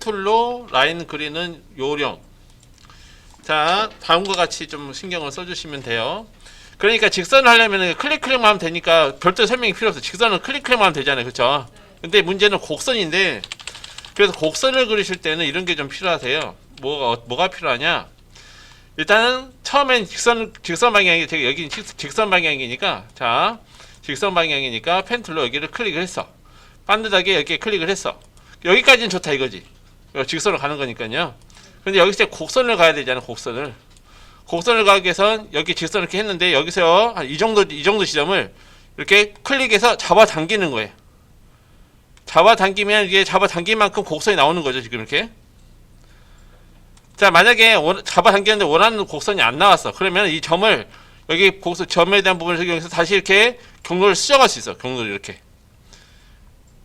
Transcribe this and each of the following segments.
펜툴로 라인 그리는 요령. 자, 다음과 같이 좀 신경을 써주시면 돼요. 그러니까 직선을 하려면 클릭만 하면 되니까 별도 설명이 필요 없어. 직선은 클릭만 하면 되잖아요, 그렇죠? 근데 문제는 곡선인데, 그래서 곡선을 그리실 때는 이런 게 좀 필요하세요. 뭐가 필요하냐? 일단은 처음엔 직선 방향이 되게 여기 직선 방향이니까, 자, 직선 방향이니까 펜툴로 여기를 클릭을 했어. 반듯하게 여기에 클릭을 했어. 여기까지는 좋다 이거지. 직선으로 가는 거니까요. 근데 여기서 곡선을 가야 되잖아, 곡선을. 곡선을 가기 위해선 여기 직선을 이렇게 했는데 여기서 한 이 정도 지점을 이렇게 클릭해서 잡아당기는 거예요. 잡아당기면 이게 잡아당긴 만큼 곡선이 나오는 거죠, 지금 이렇게. 자, 만약에 잡아당겼는데 원하는 곡선이 안 나왔어. 그러면 이 점을 여기 곡선 점에 대한 부분을 적용해서 다시 이렇게 경로를 수정할 수 있어. 경로를 이렇게.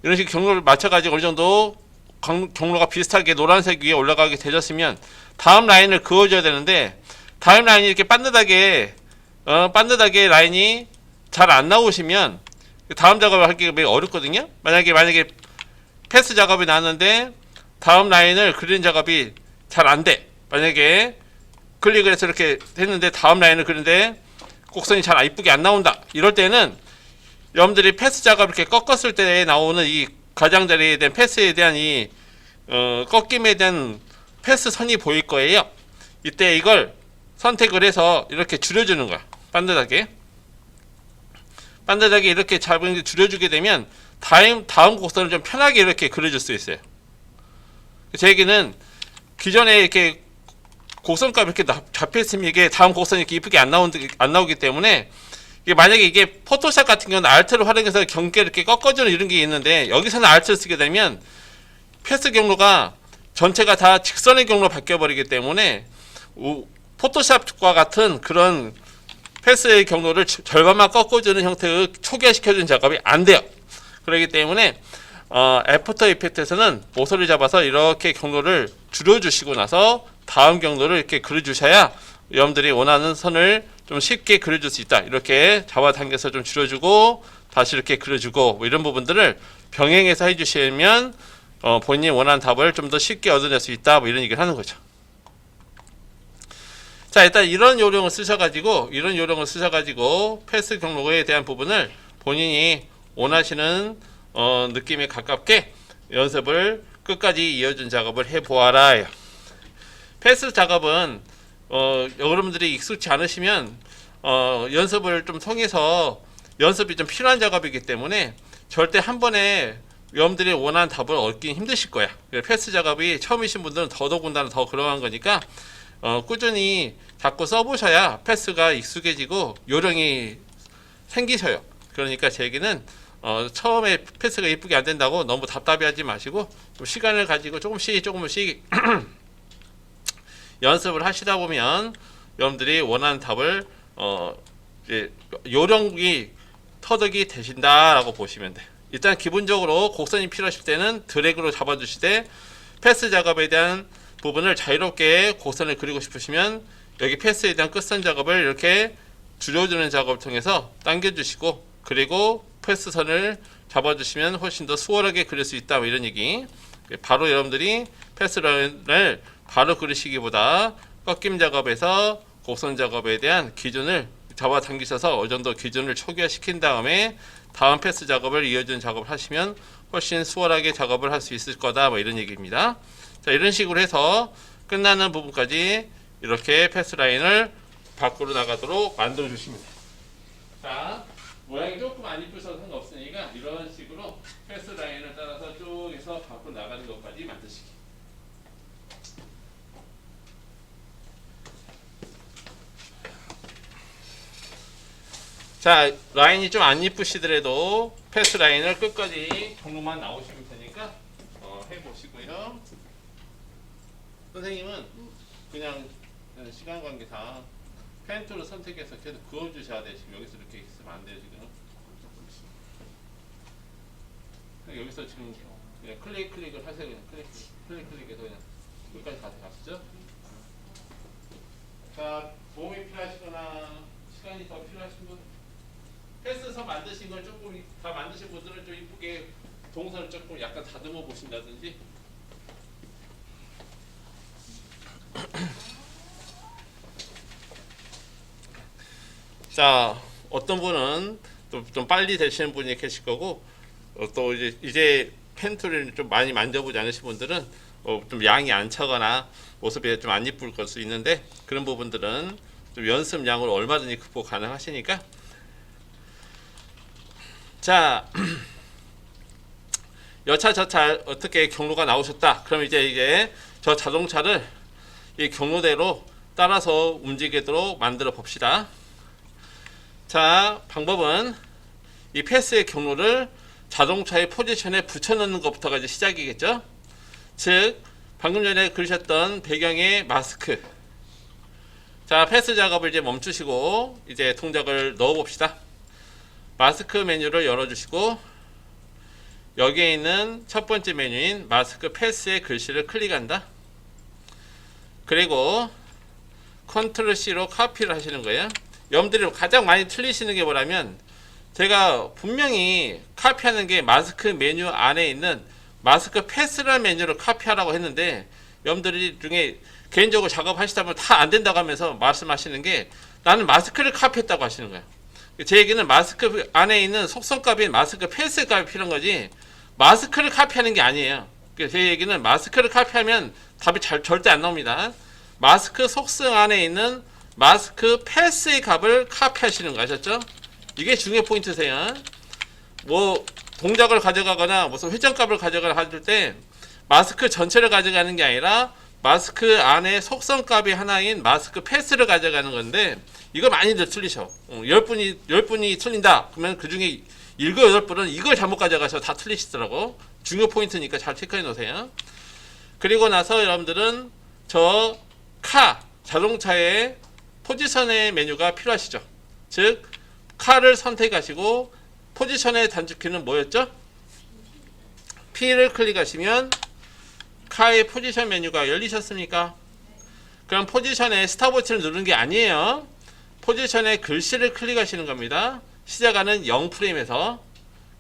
이런 식으로 경로를 맞춰가지고 어느 정도 경로가 비슷하게 노란색 위에 올라가게 되졌으면 다음 라인을 그어줘야 되는데 다음 라인이 이렇게 반듯하게 라인이 잘 안 나오시면 다음 작업을 하기가 매우 어렵거든요. 만약에 패스 작업이 나왔는데 다음 라인을 그리는 작업이 잘 안 돼. 만약에 클릭을 해서 이렇게 했는데 다음 라인을 그리는데 곡선이 잘 이쁘게 안 나온다. 이럴 때는 여러분들이 패스 작업 이렇게 꺾었을 때 나오는 이 가장자리에 대한 패스에 대한 이 꺾임에 대한 패스 선이 보일 거예요. 이때 이걸 선택을 해서 이렇게 줄여주는 거야. 반듯하게 이렇게 잡은 줄여주게 되면 다음 곡선을 좀 편하게 이렇게 그려줄 수 있어요. 제 얘기는 기존에 이렇게 곡선값 이렇게 잡혀있으면 이게 다음 곡선이 이렇게 이쁘게 안 나오기 때문에 만약에 이게 포토샵 같은 경우는 알트를 활용해서 경계를 이렇게 꺾어주는 이런 게 있는데 여기서는 알트를 쓰게 되면 패스 경로가 전체가 다 직선의 경로로 바뀌어버리기 때문에 포토샵과 같은 그런 패스의 경로를 절반만 꺾어주는 형태의 초기화시켜주는 작업이 안 돼요. 그렇기 때문에 애프터 이펙트에서는 모서리 잡아서 이렇게 경로를 줄여주시고 나서 다음 경로를 이렇게 그려주셔야 여러분들이 원하는 선을 좀 쉽게 그려줄 수 있다. 이렇게 잡아당겨서 좀 줄여주고 다시 이렇게 그려주고 뭐 이런 부분들을 병행해서 해주시면 본인이 원하는 답을 좀 더 쉽게 얻어낼 수 있다. 뭐 이런 얘기를 하는 거죠. 자, 일단 이런 요령을 쓰셔가지고 패스 경로에 대한 부분을 본인이 원하시는 느낌에 가깝게 연습을 끝까지 이어준 작업을 해보아라. 패스 작업은 여러분들이 익숙치 않으시면 연습을 좀 통해서 연습이 좀 필요한 작업이기 때문에 절대 한 번에 여러분들이 원하는 답을 얻긴 힘드실 거야. 패스 작업이 처음이신 분들은 더더군다나 더 그러한 거니까 꾸준히 자꾸 써보셔야 패스가 익숙해지고 요령이 생기셔요. 그러니까 제 얘기는 처음에 패스가 이쁘게 안 된다고 너무 답답해하지 마시고 좀 시간을 가지고 조금씩 연습을 하시다 보면 여러분들이 원하는 답을 요령이 터득이 되신다라고 보시면 돼요. 일단 기본적으로 곡선이 필요하실 때는 드래그로 잡아주시되 패스 작업에 대한 부분을 자유롭게 곡선을 그리고 싶으시면 여기 패스에 대한 끝선 작업을 이렇게 줄여주는 작업을 통해서 당겨주시고 그리고 패스선을 잡아주시면 훨씬 더 수월하게 그릴 수 있다. 뭐 이런 얘기. 바로 여러분들이 패스라인을 바로 그리시기보다 꺾임 작업에서 곡선 작업에 대한 기준을 잡아당기셔서 어느 정도 기준을 초기화시킨 다음에 다음 패스 작업을 이어주는 작업을 하시면 훨씬 수월하게 작업을 할 수 있을 거다. 뭐 이런 얘기입니다. 자, 이런 식으로 해서 끝나는 부분까지 이렇게 패스 라인을 밖으로 나가도록 만들어 주시면 돼요. 자, 모양이 조금 안 이쁘셔도 상관없으니까 이런 식으로 패스 라인을 따라서 쭉 해서 밖으로 나가는 것까지 만드시기. 자, 라인이 좀 안 이쁘시더라도 패스 라인을 끝까지 경로만 나오시면 되니까 해보시고요. 선생님은 그냥 시간 관계상 펜툴을 선택해서 계속 그어주셔야 돼요. 지금 여기서 이렇게 있으면 안 돼요. 지금 여기서 지금 그냥 클릭을 하세요. 그냥 클릭해서 그냥 끝까지 가시죠. 자, 도움이 필요하시거나 시간이 더 필요하신 분, 패스서 만드신 걸 조금 다 만드신 분들은 좀 이쁘게 동선을 조금 약간 다듬어 보신다든지 자, 어떤 분은 좀 빨리 되시는 분이 계실 거고, 또 이제 펜툴을 좀 많이 만져보지 않으신 분들은 좀 양이 안 차거나 모습이 좀 안 이쁠 걸 수 있는데, 그런 부분들은 좀 연습량으로 얼마든지 극복 가능하시니까. 자, 여차 저차 어떻게 경로가 나오셨다. 그럼 이제 저 자동차를 이 경로대로 따라서 움직이도록 만들어 봅시다. 자, 방법은 이 패스의 경로를 자동차의 포지션에 붙여넣는 것부터가 이제 시작이겠죠. 즉, 방금 전에 그리셨던 배경의 마스크. 자, 패스 작업을 이제 멈추시고 이제 동작을 넣어 봅시다. 마스크 메뉴를 열어주시고 여기에 있는 첫 번째 메뉴인 마스크 패스의 글씨를 클릭한다. 그리고 컨트롤 C로 카피를 하시는 거예요. 여러분들이 가장 많이 틀리시는 게 뭐냐면, 제가 분명히 카피하는 게 마스크 메뉴 안에 있는 마스크 패스라는 메뉴를 카피하라고 했는데, 여러분들이 중에 개인적으로 작업하시다 보면 다 안 된다고 하면서 말씀하시는 게, 나는 마스크를 카피했다고 하시는 거예요. 제 얘기는 마스크 안에 있는 속성값인 마스크 패스 값이 필요한 거지, 마스크를 카피하는 게 아니에요. 제 얘기는 마스크를 카피하면 답이 절대 안 나옵니다. 마스크 속성 안에 있는 마스크 패스의 값을 카피하시는 거 아셨죠? 이게 중요 포인트세요. 뭐 동작을 가져가거나 무슨 회전값을 가져가거나 할 때 마스크 전체를 가져가는 게 아니라 마스크 안에 속성값이 하나인 마스크 패스를 가져가는 건데, 이거 많이들 틀리셔. 10분이 틀린다. 그러면 그 중에 7, 8분은 이걸 잘못 가져가서 다 틀리시더라고. 중요 포인트니까 잘 체크해 놓으세요. 그리고 나서 여러분들은 저 자동차의 포지션의 메뉴가 필요하시죠. 즉, 카를 선택하시고 포지션의 단축키는 뭐였죠? P를 클릭하시면 카의 포지션 메뉴가 열리셨습니까? 그럼 포지션에 스탑워치를 누르는 게 아니에요. 포지션의 글씨를 클릭하시는 겁니다. 시작하는 0프레임에서.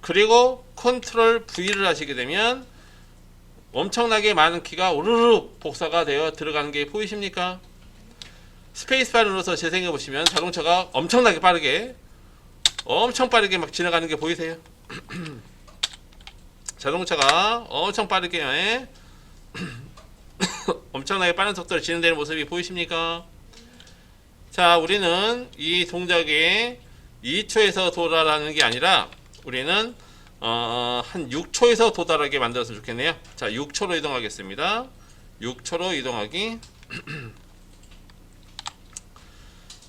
그리고 컨트롤 V를 하시게 되면 엄청나게 많은 키가 우르르 복사가 되어 들어가는 게 보이십니까? 스페이스바를 눌러서 재생해 보시면 자동차가 엄청 빠르게 막 지나가는 게 보이세요? 자동차가 엄청 빠르게 엄청나게 빠른 속도로 진행되는 모습이 보이십니까? 자, 우리는 이 동작에 2초에서 도달하는 게 아니라 우리는 한 6초에서 도달하게 만들었으면 좋겠네요. 자, 6초로 이동하겠습니다. 6초로 이동하기.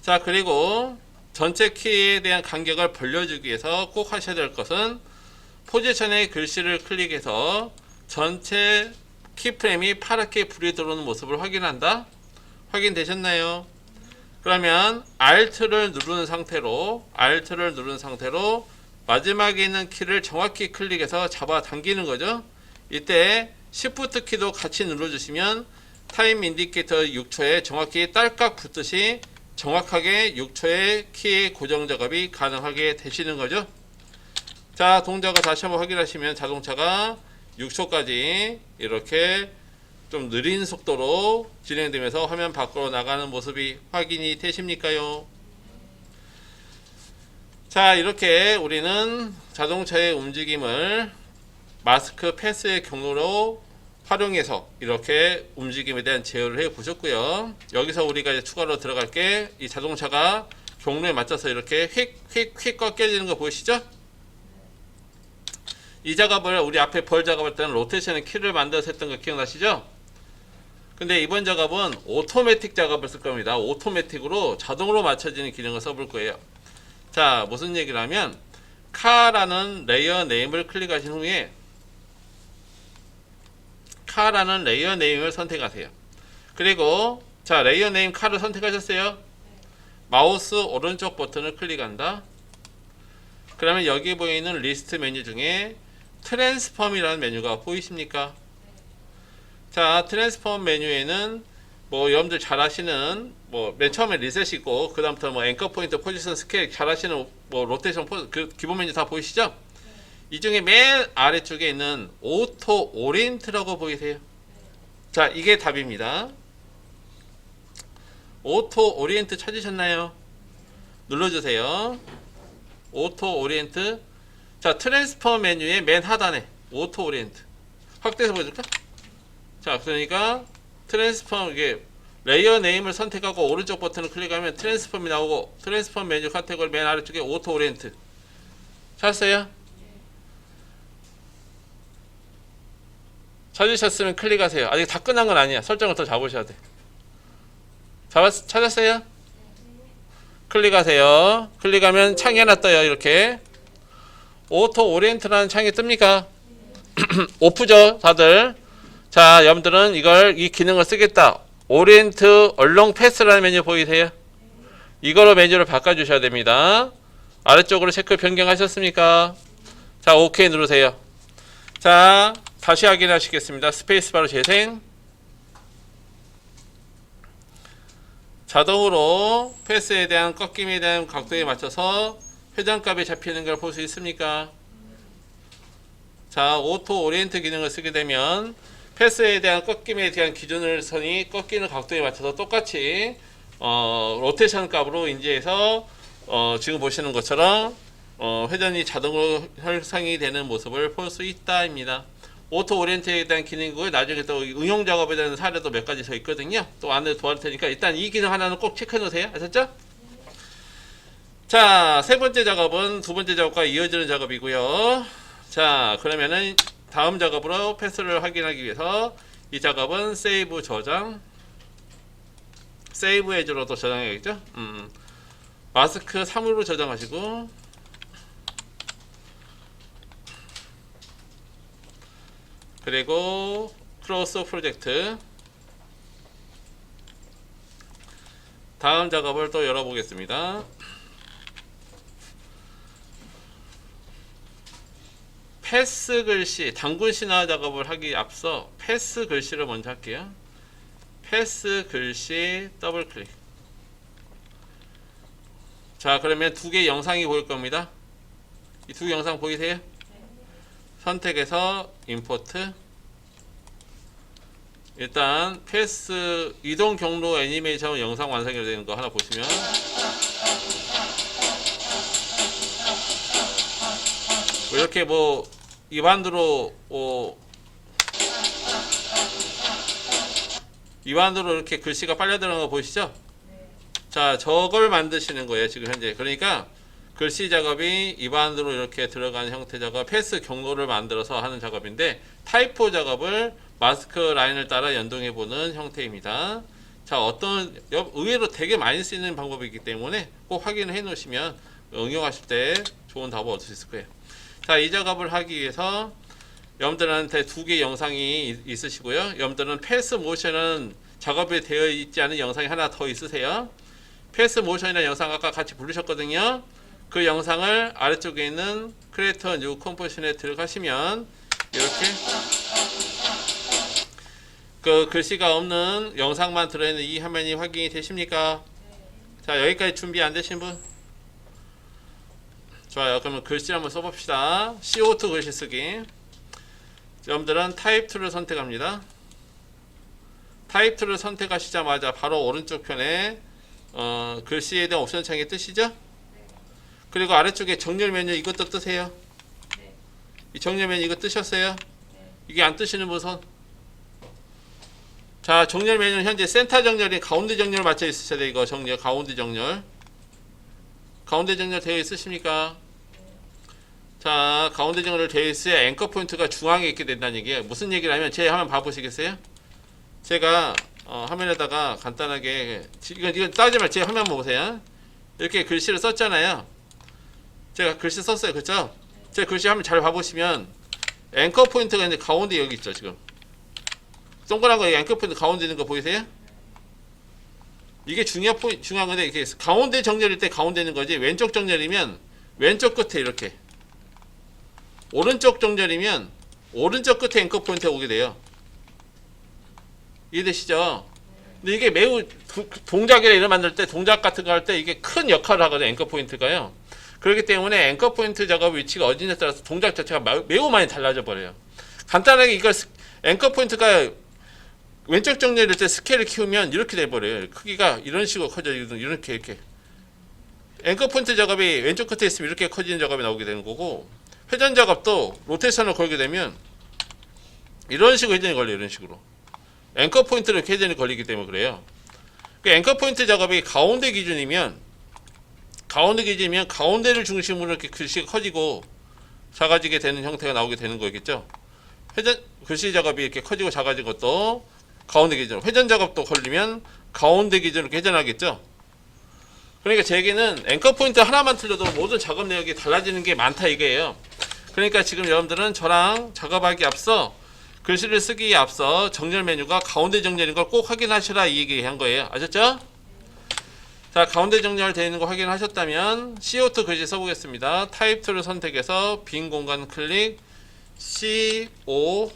자, 그리고 전체 키에 대한 간격을 벌려주기 위해서 꼭 하셔야 될 것은 포지션의 글씨를 클릭해서 전체 키프레임이 파랗게 불이 들어오는 모습을 확인한다. 확인되셨나요? 그러면 Alt를 누른 상태로 마지막에 있는 키를 정확히 클릭해서 잡아 당기는 거죠. 이때 Shift 키도 같이 눌러주시면 타임 인디케이터 6초에 정확히 딸깍 붙듯이 정확하게 6초의 키의 고정 작업이 가능하게 되시는 거죠. 자, 동작을 다시 한번 확인하시면 자동차가 6초까지 이렇게 좀 느린 속도로 진행되면서 화면 밖으로 나가는 모습이 확인이 되십니까요? 자, 이렇게 우리는 자동차의 움직임을 마스크 패스의 경로로 활용해서 이렇게 움직임에 대한 제어를 해 보셨고요. 여기서 우리가 이제 추가로 들어갈 게, 이 자동차가 경로에 맞춰서 이렇게 휙휙휙 꺾여지는 거 보이시죠? 이 작업을 우리 앞에 벌 작업할 때는 로테이션의 키를 만들어서 했던 거 기억나시죠? 근데 이번 작업은 오토매틱 작업을 쓸 겁니다. 오토매틱으로 자동으로 맞춰지는 기능을 써볼 거예요. 자, 무슨 얘기를 하면, 카라는 레이어 네임을 클릭하신 후에 카라는 레이어 네임을 선택하세요. 그리고 자, 레이어 네임 카를 선택하셨어요. 마우스 오른쪽 버튼을 클릭한다. 그러면 여기 보이는 리스트 메뉴 중에 트랜스폼이라는 메뉴가 보이십니까? 자, 트랜스폼 메뉴에는 뭐 여러분들 잘 아시는 뭐 맨 처음에 리셋이 있고, 그 다음부터 뭐 앵커 포인트, 포지션, 스케일 잘 아시는 뭐 로테이션 그 기본 메뉴 다 보이시죠? 이 중에 맨 아래쪽에 있는 오토 오리엔트라고 보이세요? 자, 이게 답입니다. 오토 오리엔트 찾으셨나요? 눌러주세요. 오토 오리엔트. 자, 트랜스퍼 메뉴의 맨 하단에 오토 오리엔트 확대해서 보여줄까? 자, 그러니까 트랜스퍼, 이게 레이어 네임을 선택하고 오른쪽 버튼을 클릭하면 트랜스폼이 나오고, 트랜스폼 메뉴 카테고리 맨 아래쪽에 오토 오리엔트 찾았어요? 찾으셨으면 클릭하세요. 아직 다 끝난 건 아니야. 설정을 더 잡으셔야 돼. 찾았어요? 클릭하세요. 클릭하면 창이 하나 떠요. 이렇게 오토 오리엔트라는 창이 뜹니까? 오프죠 다들. 자, 여러분들은 이 기능을 쓰겠다. 오리엔트 얼롱 패스라는 메뉴 보이세요? 이거로 메뉴를 바꿔주셔야 됩니다. 아래쪽으로 체크 변경하셨습니까? 자, OK 누르세요. 자, 다시 확인하시겠습니다. 스페이스바로 재생. 자동으로 패스에 대한 꺾임에 대한 각도에 맞춰서 회전값이 잡히는 걸 볼 수 있습니까? 자, 오토 오리엔트 기능을 쓰게 되면 패스에 대한 꺾임에 대한 기준을 선이 꺾이는 각도에 맞춰서 똑같이 로테이션 값으로 인지해서 지금 보시는 것처럼 회전이 자동으로 형성이 되는 모습을 볼 수 있다입니다. 오토 오리엔트에 대한 기능이고요. 나중에 또 응용 작업에 대한 사례도 몇 가지 더 있거든요. 또 안에 도와줄 테니까 일단 이 기능 하나는 꼭 체크해 놓으세요. 아셨죠? 자, 세 번째 작업은 두 번째 작업과 이어지는 작업이고요. 자, 그러면은 다음 작업으로 패스를 확인하기 위해서 이 작업은 세이브 저장, 세이브 에즈로도 저장해야겠죠? 마스크 3으로 저장하시고, 그리고 크로스 프로젝트, 다음 작업을 또 열어보겠습니다. 패스 글씨, 단군 신화 작업을 하기 앞서 패스 글씨를 먼저 할게요. 패스 글씨 더블 클릭. 자, 그러면 두 개의 영상이 보일 겁니다. 이 두 영상 보이세요? 선택해서 임포트. 일단 패스 이동 경로 애니메이션 영상 완성이 되는 거 하나 보시면, 이렇게 뭐 입안으로 이렇게 글씨가 빨려 들어가는 거 보이시죠? 자, 저걸 만드시는 거예요 지금 현재. 그러니까 글씨 작업이 입안으로 이렇게 들어가는 형태 작업, 패스 경로를 만들어서 하는 작업인데, 타이포 작업을 마스크 라인을 따라 연동해 보는 형태입니다. 자, 의외로 되게 많이 쓰이는 방법이기 때문에 꼭 확인해 놓으시면 응용하실 때 좋은 답을 얻을 수 있을 거예요. 자, 이 작업을 하기 위해서 여러분들한테 두 개의 영상이 있으시고요. 여러분들은 패스 모션은 작업이 되어 있지 않은 영상이 하나 더 있으세요. 패스 모션이라는 영상 아까 같이 부르셨거든요. 그 영상을 아래쪽에 있는 크리에이터 뉴 컴포지션에 들어가시면 이렇게 그 글씨가 없는 영상만 들어있는 이 화면이 확인이 되십니까? 자, 여기까지 준비 안 되신 분? 좋아요. 그러면 글씨 한번 써봅시다. CO2 글씨 쓰기. 여러분들은 타입 툴을 선택합니다. 타입 툴을 선택하시자마자 바로 오른쪽 편에 글씨에 대한 옵션 창이 뜨시죠? 그리고 아래쪽에 정렬 메뉴 이것도 뜨세요. 이 정렬 메뉴 이거 뜨셨어요? 이게 안 뜨시는 분 손. 자, 정렬 메뉴는 현재 센터 정렬이 가운데 정렬 맞춰 있으셔야 돼요. 이거 정렬, 가운데 정렬. 가운데 정렬 되어 있으십니까? 자, 가운데 정렬 되어 있어야 앵커 포인트가 중앙에 있게 된다는 얘기예요. 무슨 얘기를 하면 제 화면 봐보시겠어요? 제가 화면에다가 간단하게, 이건 따지지 말고 제 화면 보세요. 이렇게 글씨를 썼잖아요. 제가 글씨 썼어요. 그렇죠? 제 글씨 화면 잘 봐보시면 앵커 포인트가 이제 가운데 여기 있죠. 지금 동그란 거 앵커 포인트 가운데 있는 거 보이세요? 이게 중요한 건데, 이렇게 가운데 정렬일 때 가운데 있는 거지, 왼쪽 정렬이면 왼쪽 끝에 이렇게, 오른쪽 정렬이면 오른쪽 끝에 앵커 포인트가 오게 돼요. 이해되시죠? 근데 이게 매우 동작이나 이런 만들 때, 동작 같은 거 할 때 이게 큰 역할을 하거든요. 앵커 포인트가요. 그렇기 때문에 앵커 포인트 작업 위치가 어디냐에 따라서 동작 자체가 매우 많이 달라져 버려요. 간단하게 이걸 앵커 포인트가 왼쪽 정렬일 때 스케일을 키우면 이렇게 돼버려요. 크기가 이런 식으로 커져요. 이렇게 앵커 포인트 작업이 왼쪽 끝에 있으면 이렇게 커지는 작업이 나오게 되는 거고, 회전 작업도 로테이션을 걸게 되면 이런 식으로 회전이 걸려요. 이런 식으로 앵커 포인트로 이렇게 회전이 걸리기 때문에 그래요. 앵커 포인트 작업이 가운데 기준이면 가운데를 중심으로 이렇게 글씨가 커지고 작아지게 되는 형태가 나오게 되는 거겠죠. 회전 글씨 작업이 이렇게 커지고 작아진 것도 가운데 기준, 회전 작업도 걸리면 가운데 기준으로 회전하겠죠. 그러니까 제 얘기는 앵커 포인트 하나만 틀려도 모든 작업 내역이 달라지는 게 많다 이거예요. 그러니까 지금 여러분들은 저랑 작업하기 앞서 글씨를 쓰기에 앞서 정렬 메뉴가 가운데 정렬인 걸 꼭 확인하시라 이 얘기한 거예요. 아셨죠? 자, 가운데 정렬되어 있는 거 확인하셨다면 CO2 글씨 써보겠습니다. 타입 툴을 선택해서 빈 공간 클릭 CO2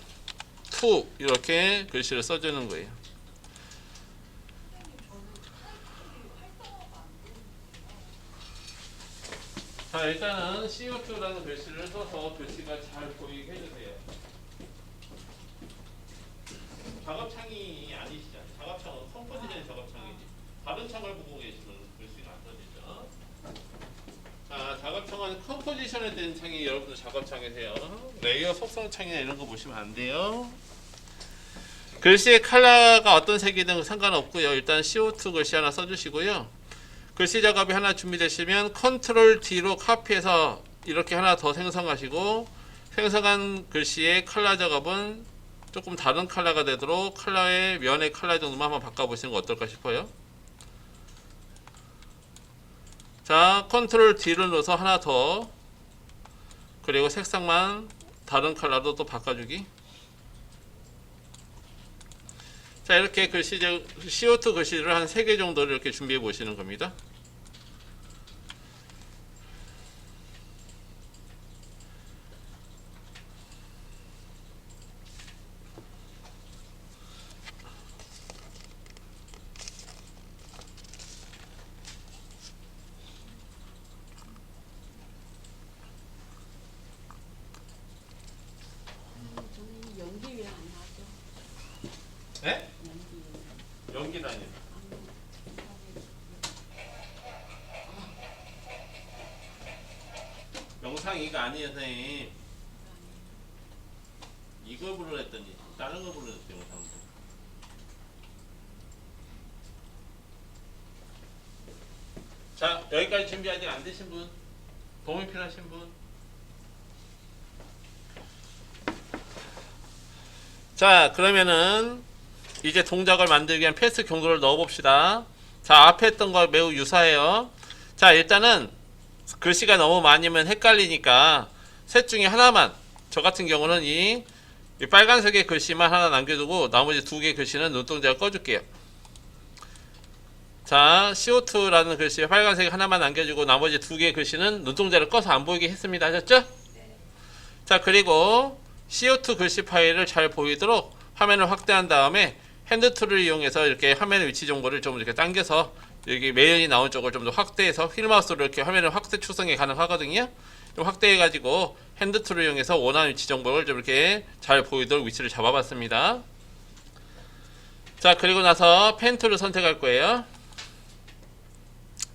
이렇게 글씨를 써주는 거예요. 자, 일단은 CO2라는 글씨를 써서 글씨가 잘 보이게 해주세요. 작업창이 아니시잖아요. 작업창은 컴포지션 작업창이지. 다른 창을 보고 계시면 글씨가 안 써지죠. 자, 작업창은 컴포지션에 된 창이 여러분들 작업창이세요. 레이어 속성 창이나 이런 거 보시면 안 돼요. 글씨의 컬러가 어떤 색이든 상관없고요. 일단 CO2 글씨 하나 써주시고요. 글씨 작업이 하나 준비되시면 컨트롤 D로 카피해서 이렇게 하나 더 생성하시고, 생성한 글씨의 컬러 작업은 조금 다른 컬러가 되도록 컬러의 면의 컬러 정도만 한번 바꿔보시는 거 어떨까 싶어요. 자, 컨트롤 D를 눌러서 하나 더, 그리고 색상만 다른 컬러로 또 바꿔주기. 자, 이렇게 글씨 CO2 글씨를 한 3개 정도를 이렇게 준비해 보시는 겁니다. 연기 왜 안 나죠? 네? 연기라니. 영상이가 아니에요, 선생님. 이걸 불러냈더니 다른 거 불러냈어요, 영상도. 자, 여기까지 준비 아직 안 되신 분? 도움이 필요하신 분? 자, 그러면은 이제 동작을 만들기 위한 패스 경로를 넣어 봅시다. 자, 앞에 했던 거 매우 유사해요. 자, 일단은 글씨가 너무 많으면 헷갈리니까 셋 중에 하나만, 저 같은 경우는 이 빨간색의 글씨만 하나 남겨두고 나머지 2개 글씨는 눈동자를 꺼줄게요. 자, CO2라는 글씨 빨간색 하나만 남겨주고 나머지 2개 글씨는 눈동자를 꺼서 안 보이게 했습니다. 하셨죠? 네. 자, 그리고 CO2 글씨 파일을 잘 보이도록 화면을 확대한 다음에 핸드 툴을 이용해서 이렇게 화면의 위치 정보를 좀 이렇게 당겨서 여기 메일이 나온 쪽을 좀 더 확대해서 휠마우스로 이렇게 화면을 확대 추성이 가능하거든요. 좀 확대해 가지고 핸드 툴을 이용해서 원하는 위치 정보를 좀 이렇게 잘 보이도록 위치를 잡아봤습니다. 자, 그리고 나서 펜 툴을 선택할 거예요.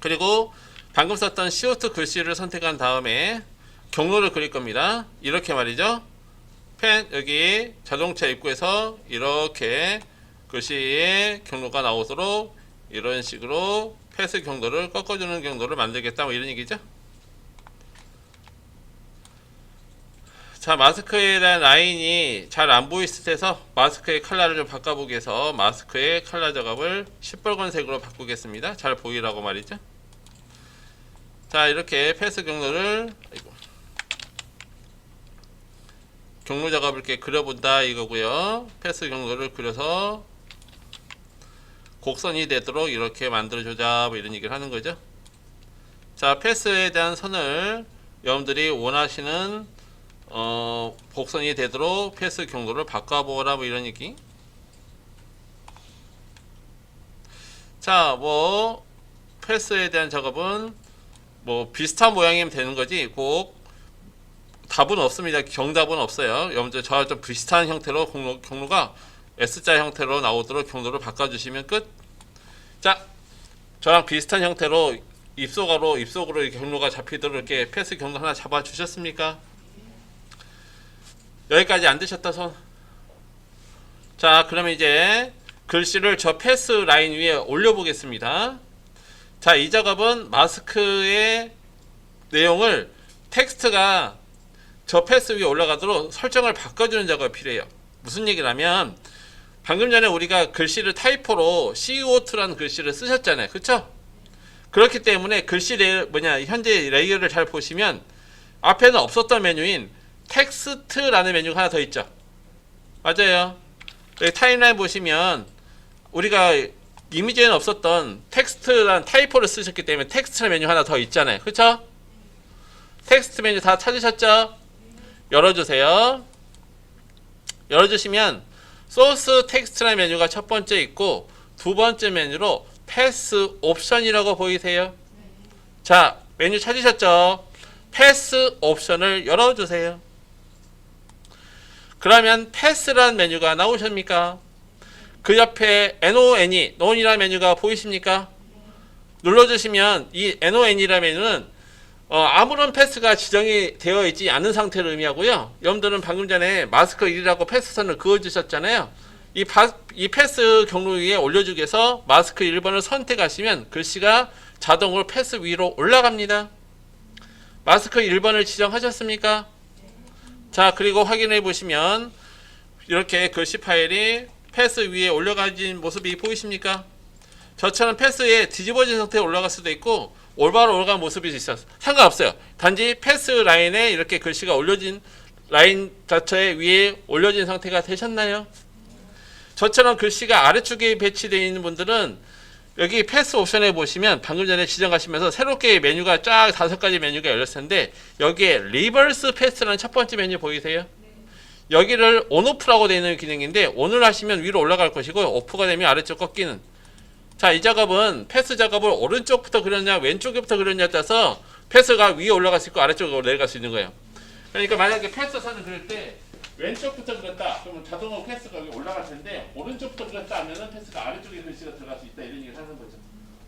그리고 방금 썼던 CO2 글씨를 선택한 다음에 경로를 그릴 겁니다. 이렇게 말이죠. 펜 여기 자동차 입구에서 이렇게 글씨의 경로가 나오도록 이런 식으로 패스 경로를 꺾어주는 경로를 만들겠다, 뭐 이런 얘기죠. 자, 마스크에 대한 라인이 잘 안 보일 듯해서 마스크의 컬러를 좀 바꿔보기 위해서 마스크의 컬러 작업을 시뻘건색으로 바꾸겠습니다. 잘 보이라고 말이죠. 자, 이렇게 패스 경로를 경로 작업을 이렇게 그려본다 이거고요. 패스 경로를 그려서 곡선이 되도록 이렇게 만들어주자, 뭐 이런 얘기를 하는 거죠. 자, 패스에 대한 선을 여러분들이 원하시는 곡선이 되도록 패스 경로를 바꿔보라, 뭐 이런 얘기. 자, 뭐 패스에 대한 작업은 뭐 비슷한 모양이면 되는 거지 꼭 답은 없습니다. 정답은 없어요. 여러분들 저와 좀 비슷한 형태로 경로가 S자 형태로 나오도록 경로를 바꿔주시면 끝. 자, 저랑 비슷한 형태로 입속으로 이렇게 경로가 잡히도록 이렇게 패스 경로 하나 잡아 주셨습니까? 여기까지 안 되셨다 손. 자, 그러면 이제 글씨를 저 패스 라인 위에 올려 보겠습니다. 자, 이 작업은 마스크의 내용을 텍스트가 저 패스 위에 올라가도록 설정을 바꿔주는 작업이 필요해요. 무슨 얘기냐면 방금 전에 우리가 글씨를 타이포로 CO2라는 글씨를 쓰셨잖아요. 그쵸? 그렇기 때문에 글씨 현재 레이어를 잘 보시면 앞에는 없었던 메뉴인 텍스트라는 메뉴가 하나 더 있죠. 맞아요. 여기 타임라인 보시면 우리가 이미지에는 없었던 텍스트라는 타이포를 쓰셨기 때문에 텍스트라는 메뉴 하나 더 있잖아요. 그쵸? 텍스트 메뉴 다 찾으셨죠? 열어주세요. 열어주시면 소스 텍스트라는 메뉴가 첫 번째 있고 두 번째 메뉴로 패스 옵션이라고 보이세요? 자, 메뉴 찾으셨죠? 패스 옵션을 열어주세요. 그러면 패스라는 메뉴가 나오십니까? 그 옆에 NONE, NON이라는 메뉴가 보이십니까? 눌러주시면 이 NON이라는 메뉴는 아무런 패스가 지정이 되어 있지 않은 상태를 의미하고요. 여러분들은 방금 전에 마스크 1이라고 패스선을 그어주셨잖아요. 이 패스 경로 위에 올려주기 위해서 마스크 1번을 선택하시면 글씨가 자동으로 패스 위로 올라갑니다. 마스크 1번을 지정하셨습니까? 자, 그리고 확인해 보시면 이렇게 글씨 파일이 패스 위에 올라가진 모습이 보이십니까? 저처럼 패스에 뒤집어진 상태에 올라갈 수도 있고 올바로 올라간 모습이 있어요. 상관없어요. 단지 패스 라인에 이렇게 글씨가 올려진 라인 자체 위에 올려진 상태가 되셨나요? 저처럼 글씨가 아래쪽에 배치되어 있는 분들은 여기 패스 옵션에 보시면 방금 전에 지정하시면서 새롭게 메뉴가 쫙 5가지 메뉴가 열렸을 텐데 여기에 리버스 패스라는 첫 번째 메뉴 보이세요? 여기를 온오프라고 되어 있는 기능인데 온을 하시면 위로 올라갈 것이고 오프가 되면 아래쪽 꺾이는. 자, 이 작업은 패스 작업을 오른쪽부터 그렸냐 왼쪽부터 그렸냐에 따라서 패스가 위에 올라갈 수 있고 아래쪽으로 내려갈 수 있는 거예요. 그러니까 만약에 패스 선을 그릴 때 왼쪽부터 그렸다 그러면 자동으로 패스가 여기 올라갈 텐데 오른쪽부터 그렸다 하면은 패스가 아래쪽에 글씨가 들어갈 수 있다 이런 얘기를 하는 거죠.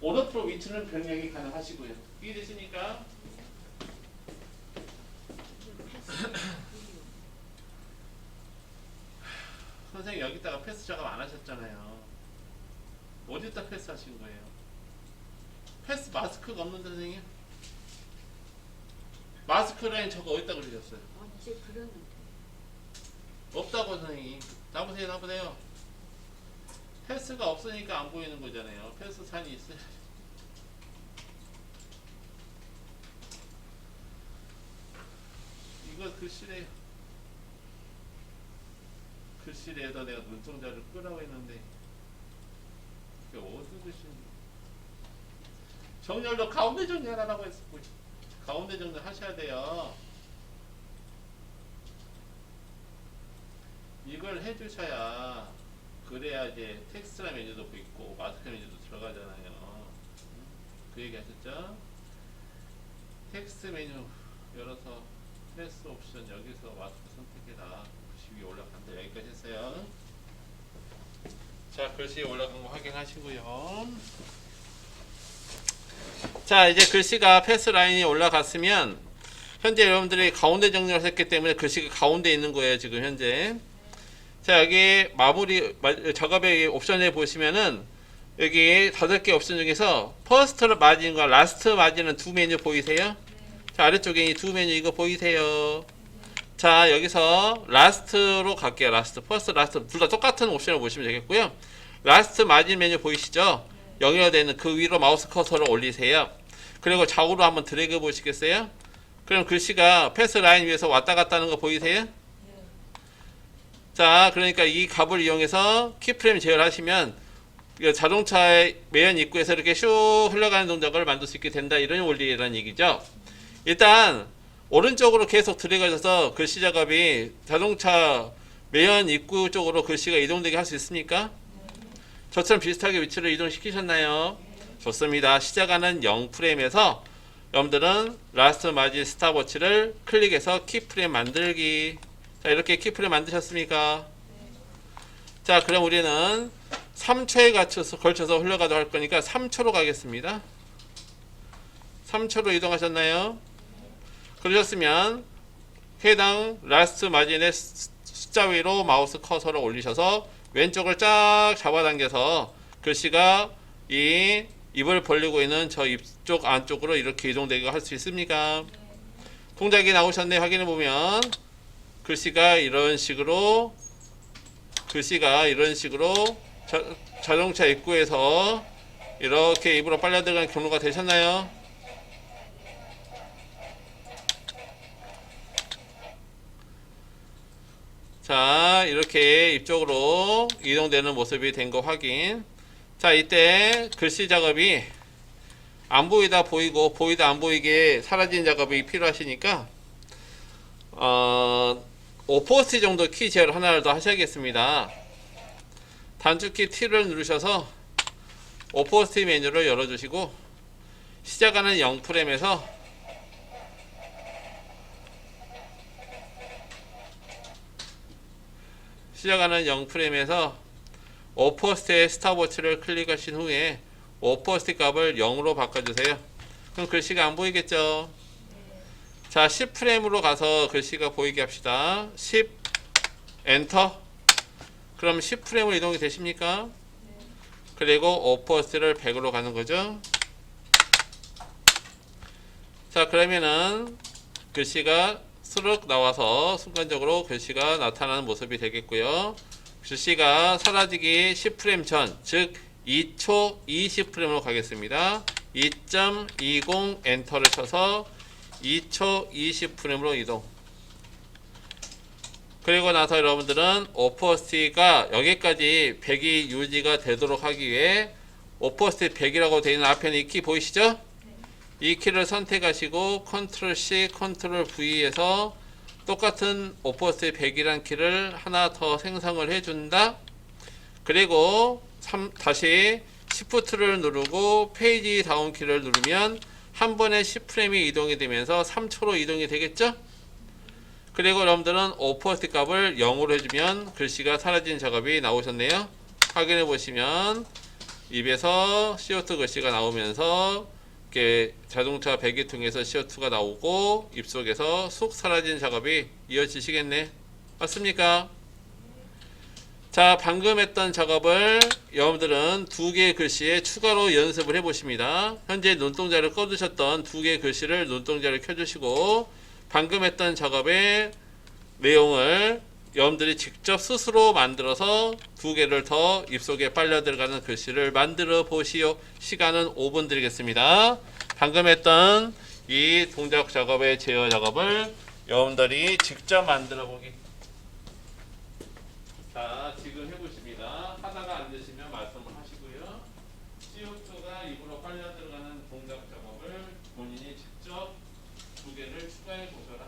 온오프로 위치는 변경이 가능하시고요. 이해되십니까? 선생님 여기다가 패스 작업 안 하셨잖아요. 어디다 패스 하신 거예요? 패스 마스크가 없는데 선생님? 마스크 라인 저거 어디다 그리셨어요? 이제 그러는데. 없다고 선생님. 나보세요 나보세요. 패스가 없으니까 안 보이는 거잖아요. 패스 산이 있어요. 이거 글씨래요. 글씨래에다 내가 눈동자를 끄라고 했는데 이게 어디 글씨인지. 정렬도 가운데 정렬하라고 했어. 가운데 정렬 하셔야 돼요. 이걸 해주셔야 그래야 이제 텍스트라 메뉴도 있고 마스크 메뉴도 들어가잖아요. 그 얘기 하셨죠? 텍스트 메뉴 열어서 패스 옵션 여기서 마스크 선택해라. 글씨 위에 올라간다. 여기까지 했어요. 자, 글씨 올라간 거 확인하시고요. 자, 이제 글씨가 패스 라인이 올라갔으면 현재 여러분들이 가운데 정렬을 했기 때문에 글씨가 가운데 있는 거예요. 지금 현재. 자, 여기 마무리 작업의 옵션에 보시면은 여기 5개 옵션 중에서 퍼스트 마진과 라스트 마진은 두 메뉴 보이세요? 자, 아래쪽에 이 두 메뉴 이거 보이세요? 자, 여기서 라스트로 갈게요. 라스트, 퍼스트, 라스트 둘 다 똑같은 옵션을 보시면 되겠고요. 라스트 마진 메뉴 보이시죠? 연결되는 그 위로 마우스 커서를 올리세요. 그리고 좌우로 한번 드래그 보시겠어요? 그럼 글씨가 패스 라인 위에서 왔다 갔다 하는 거 보이세요? 자, 그러니까 이 값을 이용해서 키프레임 제어하시면 자동차의 매연 입구에서 이렇게 슉 흘러가는 동작을 만들 수 있게 된다. 이런 원리라는 얘기죠. 일단 오른쪽으로 계속 들어가셔서 글씨 작업이 자동차 매연 입구 쪽으로 글씨가 이동되게 할 수 있습니까? 저처럼 비슷하게 위치를 이동시키셨나요? 좋습니다. 시작하는 0프레임에서 여러분들은 라스트 마진 스탑워치를 클릭해서 키프레임 만들기. 자, 이렇게 키프레임 만드셨습니까? 자, 그럼 우리는 3초에 걸쳐서 흘러가도록 할 거니까 3초로 가겠습니다. 3초로 이동하셨나요? 그러셨으면 해당 라스트 마진의 숫자 위로 마우스 커서를 올리셔서 왼쪽을 쫙 잡아당겨서 글씨가 이 입을 벌리고 있는 저 입 쪽 안쪽으로 이렇게 이동되게 할 수 있습니까? 동작이 나오셨네. 확인해 보면 글씨가 이런 식으로 자동차 입구에서 이렇게 입으로 빨려 들어가는 경로가 되셨나요? 자, 이렇게 입쪽으로 이동되는 모습이 된 거 확인. 자, 이때 글씨 작업이 안 보이다 보이고 보이다 안 보이게 사라진 작업이 필요하시니까 5포스트 정도 키 제어를 하나를 더 하셔야겠습니다. 단축키 T를 누르셔서 5포스트 메뉴를 열어주시고 시작하는 0프레임에서 시작하는 0프레임에서 5포스트의 스탑워치를 클릭하신 후에 5포스트 값을 0으로 바꿔주세요. 그럼 글씨가 안 보이겠죠? 자, 10프레임으로 가서 글씨가 보이게 합시다. 10 엔터. 그럼 10프레임으로 이동이 되십니까? 그리고 5포스트를 100으로 가는 거죠. 자, 그러면은 글씨가 스르륵 나와서 순간적으로 글씨가 나타나는 모습이 되겠고요. 글씨가 사라지기 10프레임 전, 즉 2초 20프레임으로 가겠습니다. 2.20 엔터를 쳐서 2초 20프레임으로 이동. 그리고 나서 여러분들은 오퍼스티가 여기까지 100이 유지가 되도록 하기 위해 오퍼스티 100이라고 되어 있는 앞에 있는 이 키 보이시죠? 이 키를 선택하시고 컨트롤 C, 컨트롤 V에서 똑같은 오퍼스티 100이란 키를 하나 더 생성을 해준다. 그리고 다시 Shift를 누르고 페이지 다운 키를 누르면 한 번에 10프레임이 이동이 되면서 3초로 이동이 되겠죠? 그리고 여러분들은 오퍼스티 값을 0으로 해주면 글씨가 사라진 작업이 나오셨네요. 확인해 보시면 입에서 CO2 글씨가 나오면서 이렇게 자동차 배기통에서 CO2가 나오고 입속에서 쑥 사라진 작업이 이어지시겠네. 맞습니까? 자, 방금 했던 작업을 여러분들은 두 개의 글씨에 추가로 연습을 해 보십니다. 현재 눈동자를 꺼두셨던 두 개의 글씨를 눈동자를 켜주시고 방금 했던 작업의 내용을 여러분들이 직접 스스로 만들어서 두 개를 더 입속에 빨려 들어가는 글씨를 만들어 보시오. 시간은 5분 드리겠습니다. 방금 했던 이 동작 작업의 제어 작업을 여러분들이 직접 만들어 보기. 자, 지금 해보십니다. 하다가 안 되시면 말씀을 하시고요. CO2가 입으로 빨려 들어가는 동작 작업을 본인이 직접 두 개를 추가해 보셔라.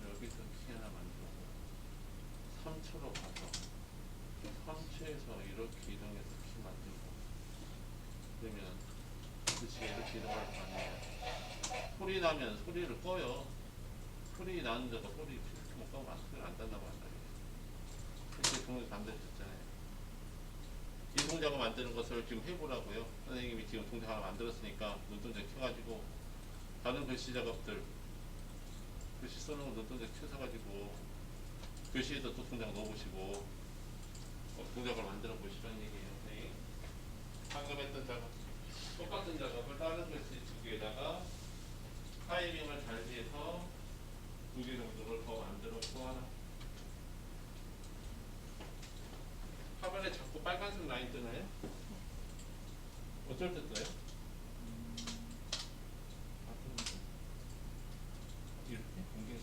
여기서 키 하나 만들고 3초로 가서 3초에서 이렇게 이동해서 키 만들고 그러면 글씨가 이렇게 이동할 거 아니에요. 소리 나면 소리를 꺼요. 소리 나는 데가 소리 못 꺼면 소리를 안 딴다고 한다. 그렇게 동작 만들어줬잖아요. 이 동작을 만드는 것을 지금 해보라고요. 선생님이 지금 동작 하나 만들었으니까 눈동자 켜가지고 다른 글씨 작업들 글씨 쓰는 거 눈동자 켜서가지고 글씨에도 또 동작 넣어보시고 동작을 만들어 보시라는 얘기예요. 네. 방금 했던 작업 똑같은 작업을 다른 글씨 두 개에다가 타이밍을 잘 해서 두 개 정도를 더 만들어 보아라. 화면에 자꾸 빨간색 라인 뜨나요? 어쩔 때 떠요? 이렇게 공개.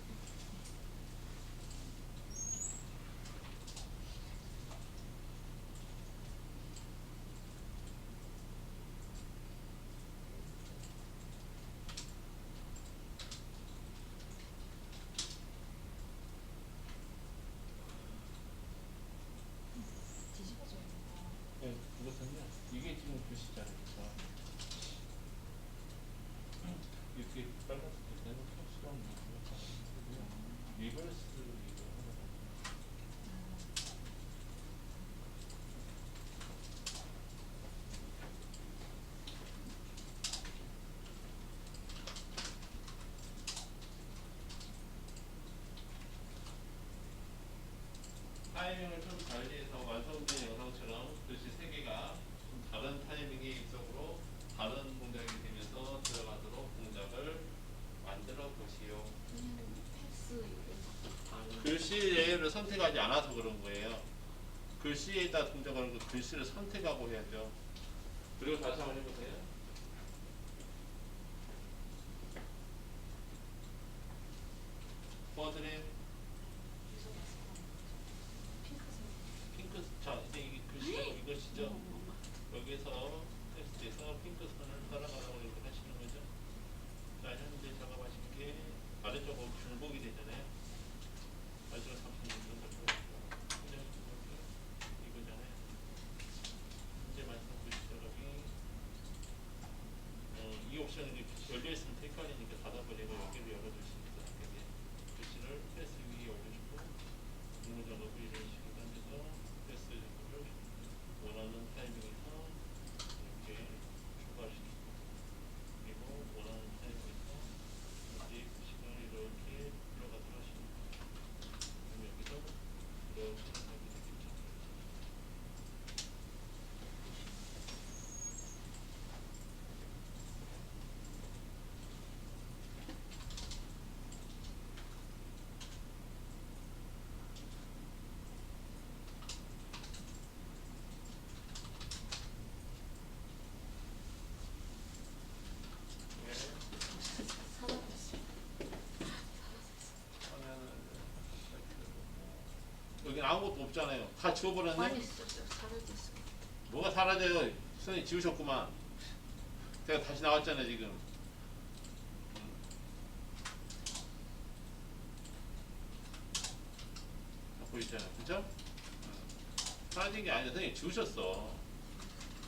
타이밍을 좀 달리해서 완성된 영상처럼 글씨 3개가 좀 다른 타이밍의 입속으로 다른 동작이 되면서 들어가도록 동작을 만들어 보시오. 그냥 패스 이런 글씨 예를 선택하지 않아서 그런 거예요. 글씨에다 동작을 하는 거 글씨를 선택하고 해야죠. 그리고 다시 한번 해보세요. 버드림 핑크 자 이제 이게 글씨가 이것이죠. 여기서 텍스트에서 핑크 선을 따라가라고 이렇게 하시는 거죠. 자 현재 작업하신 게 아래쪽으로 굴곡이 되잖아요. 아래쪽으로 36도 잡고 이거잖아요. 현재 말씀 글씨 작업이 이 옵션이 열려있으면 헷갈리니까 닫아버리고 여기를 열어주시니까 글씨를 프레스 위에 올려주고 공무 작업을 이런 식으로 하면서 프레스 작업을 원하는 타이밍에서 이렇게 추가시키고 그리고 원하는 타이밍에서 이제 글씨가 이렇게 들어가도록 하시면 그럼 여기서 이렇게 하게 되겠죠. 사라졌어. 여기 아무것도 없잖아요. 다 지워버렸네. 많이 썼어. 사라졌어. 뭐가 사라져요? 선생님 지우셨구만. 제가 다시 나왔잖아요 지금. 보이잖아요, 그죠? 사라진 게 아니라 선생님 지우셨어.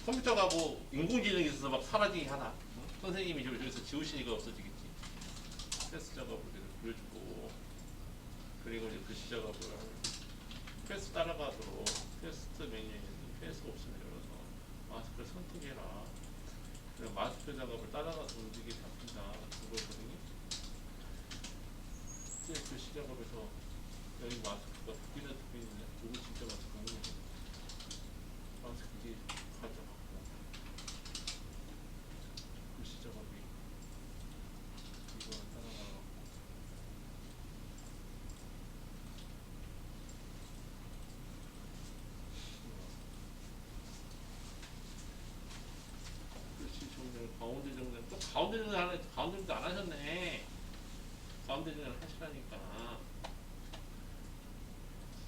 컴퓨터가 뭐 인공지능이 있어서 막 사라지게 하나? 응? 선생님이 여기서 지우시니까 없어지겠지. 패스 작업을 계속 보여주고, 그리고 이제 글씨 작업을 패스 따라가도록 패스트 메뉴에서 패스 옵션을 열어서 마스크를 선택해라. 그리고 마스크 작업을 따라가서 움직이게 잡힌다. 그거거든요. 이제 글씨 작업에서 여기 마스크가 두개나 두개 있네. 누구 진짜 마스크 없는 거. 마스크 이제 가져갔고 글씨 작업이 이거를 따라가고 글씨 정리를 가운데 정리 또 가운데 정리 하네. 가운데 정리 안 하셨네. 가운데 정리를 하시라니까.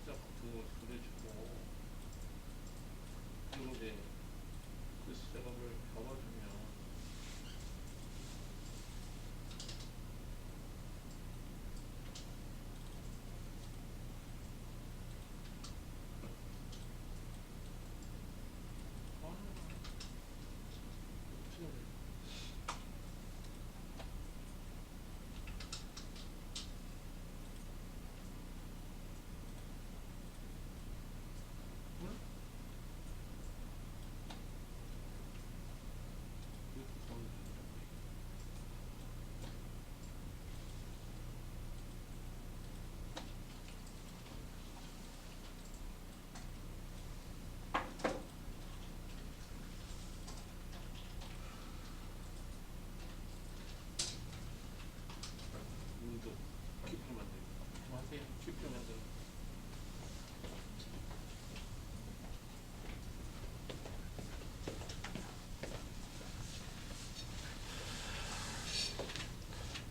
시작 같은 걸 그려주고 그리고 이제 글씨 작업을 잡아주면 문도 깊게 만들고 좀 하세요. 깊게 만들고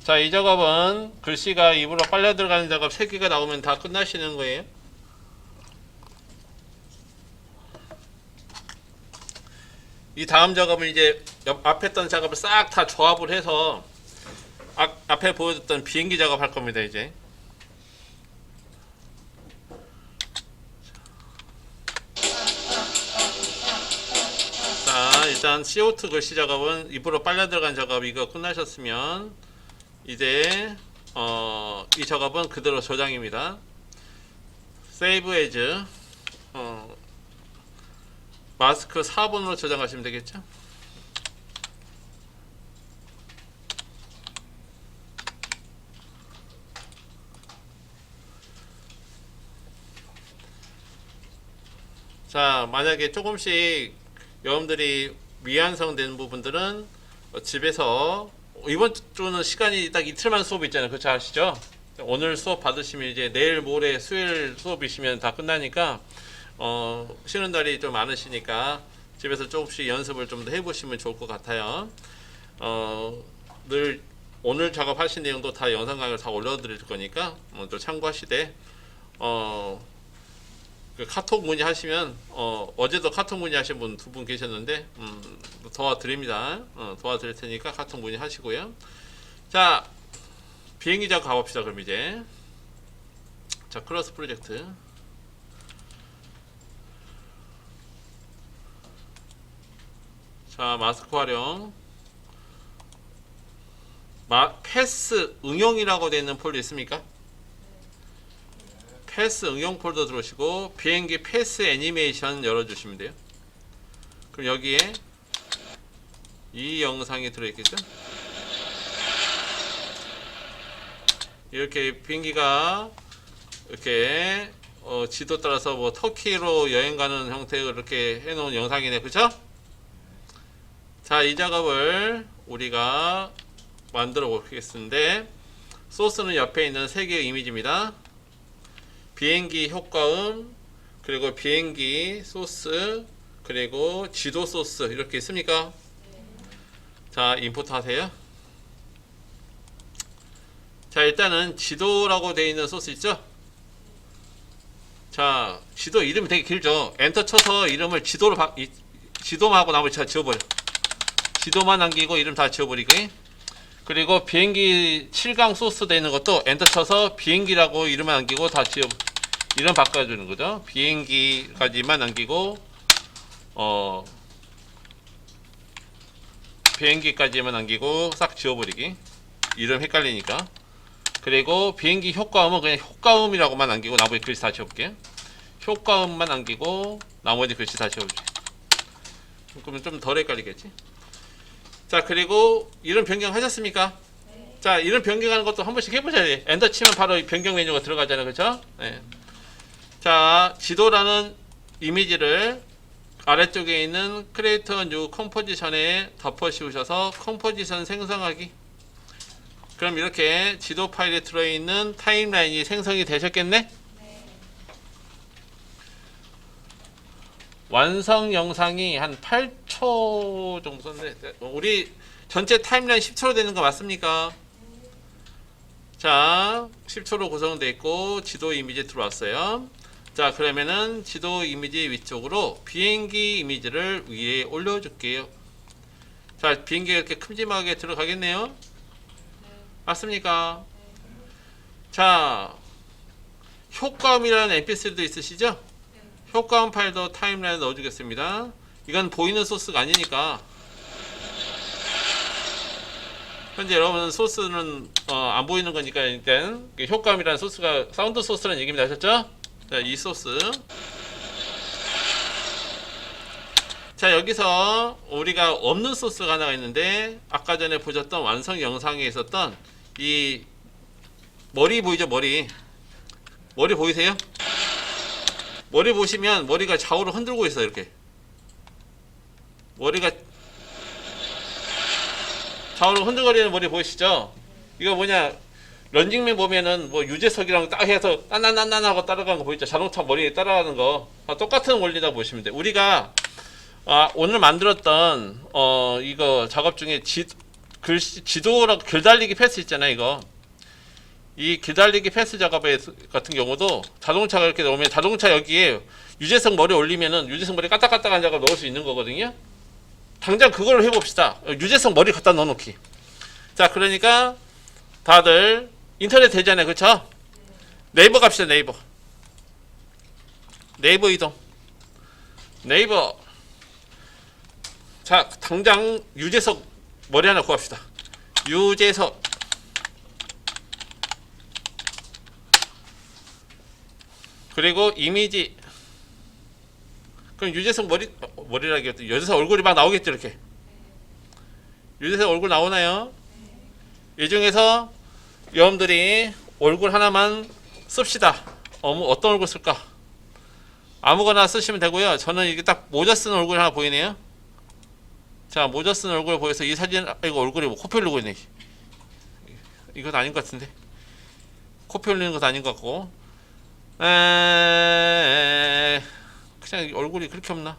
자, 이 작업은 글씨가 입으로 빨려 들어가는 작업 3개가 나오면 다 끝나시는 거예요. 이 다음 작업은 이제 앞에 했던 작업을 싹 다 조합을 해서 앞에 보여줬던 비행기 작업 할 겁니다. 이제 자, 일단 CO2 글씨 작업은 입으로 빨려 들어간 작업 이거 끝나셨으면 이제 이 작업은 그대로 저장입니다. Save as 마스크 4번으로 저장하시면 되겠죠. 자, 만약에 조금씩 여러분들이 미완성된 부분들은 집에서 이번 주는 시간이 딱 이틀만 수업 있잖아요. 그렇죠? 아시죠? 오늘 수업 받으시면 이제 내일 모레 수요일 수업이시면 다 끝나니까 쉬는 날이 좀 많으시니까 집에서 조금씩 연습을 좀 더 해보시면 좋을 것 같아요. 늘 오늘 작업하신 내용도 다 영상 강의를 다 올려드릴 거니까 또 참고하시되 그 카톡 문의하시면 어제도 카톡 문의하신 분 두 분 계셨는데 도와드립니다. 도와드릴 테니까 카톡 문의하시고요. 자, 비행기 작업 가봅시다. 그럼 이제 자, 크로스 프로젝트. 자, 마스크 활용. 패스 응용이라고 되어 있는 폴더 있습니까? 패스 응용 폴더 들어오시고 비행기 패스 애니메이션 열어주시면 돼요. 그럼 여기에 이 영상이 들어있겠죠? 이렇게 비행기가 이렇게 지도 따라서 뭐 터키로 여행 가는 형태로 이렇게 해놓은 영상이네, 그쵸? 자, 이 작업을 우리가 만들어 보겠는데 소스는 옆에 있는 세 개의 이미지입니다. 비행기 효과음, 그리고 비행기 소스, 그리고 지도 소스 이렇게 있습니까? 자, 인풋 하세요. 자, 일단은 지도라고 되어 있는 소스 있죠? 자, 지도 이름이 되게 길죠? 엔터 쳐서 이름을 지도만 하고 나머지 다 지워버려. 지도만 남기고 이름 다 지워버리게. 그리고 비행기 7강 소스 되어 있는 것도 엔터 쳐서 비행기라고 이름만 남기고 다 이름 바꿔주는 거죠. 비행기까지만 남기고 비행기까지만 남기고 싹 지워버리기. 이름 헷갈리니까. 그리고 비행기 효과음은 그냥 효과음이라고만 남기고 나머지 글씨 다 지워볼게요. 효과음만 남기고 나머지 글씨 다 지워볼게요. 그러면 좀 덜 헷갈리겠지. 자, 그리고 이름 변경하셨습니까? 네. 자, 이름 변경하는 것도 한 번씩 해보셔야 돼요. 엔터 치면 바로 변경 메뉴가 들어가잖아요. 그렇죠? 네. 자, 지도라는 이미지를 아래쪽에 있는 크리에이터 뉴 컴포지션에 덮어 씌우셔서 컴포지션 생성하기. 그럼 이렇게 지도 파일에 들어있는 타임라인이 생성이 되셨겠네? 네. 완성 영상이 한 8초 정도인데 우리 전체 타임라인 10초로 되는 거 맞습니까? 자, 10초로 구성되어 있고 지도 이미지 들어왔어요. 자, 그러면은 지도 이미지 위쪽으로 비행기 이미지를 위에 올려줄게요. 자, 비행기가 이렇게 큼지막하게 들어가겠네요. 맞습니까? 자, 효과음이라는 mp3도 있으시죠? 효과음 파일도 타임라인에 넣어주겠습니다. 이건 보이는 소스가 아니니까 현재 여러분 소스는 안 보이는 거니까 일단 효과음이라는 소스가 사운드 소스라는 얘기입니다. 아셨죠? 자, 이 소스. 자, 여기서 우리가 없는 소스가 하나 있는데 아까 전에 보셨던 완성 영상에 있었던 이 머리 보이죠? 머리 보이세요? 머리 보시면 머리가 좌우로 흔들고 있어요. 이렇게 머리가 좌우로 흔들거리는 머리 보이시죠? 이거 뭐냐, 런닝맨 보면은 뭐 유재석이랑 딱 해서 딴딴딴딴 하고 따라가는 거 보이죠? 자동차 머리에 따라가는 거 똑같은 원리다 보시면 돼요. 우리가 오늘 만들었던 이거 작업 중에 지도라고 글 달리기 패스 있잖아요. 이거 이 길 달리기 패스 작업 같은 경우도 자동차가 이렇게 나오면 자동차 여기에 유재석 머리 올리면은 유재석 머리 까딱까딱한 작업 넣을 수 있는 거거든요. 당장 그걸 해봅시다. 유재석 머리 갖다 넣어놓기. 자, 그러니까 다들 인터넷 되잖아요. 그쵸? 네이버 갑시다. 네이버 이동. 네이버. 자, 당장 유재석 머리 하나 구합시다. 유재석. 그리고 이미지. 그럼 유재석 머리라기보다 유재석 얼굴이 막 나오겠죠. 이렇게 유재석 얼굴 나오나요? 이 중에서 여러분들이 얼굴 하나만 씁시다. 어떤 얼굴 쓸까? 아무거나 쓰시면 되고요. 저는 이게 딱 모자 쓴 얼굴 하나 보이네요. 자, 모자 쓴 얼굴 보여서 이 사진, 이거 얼굴이 뭐 코피 흘리고 있네. 이건 아닌 것 같은데. 코피 흘리는 것도 아닌 것 같고. 그냥 얼굴이 그렇게 없나?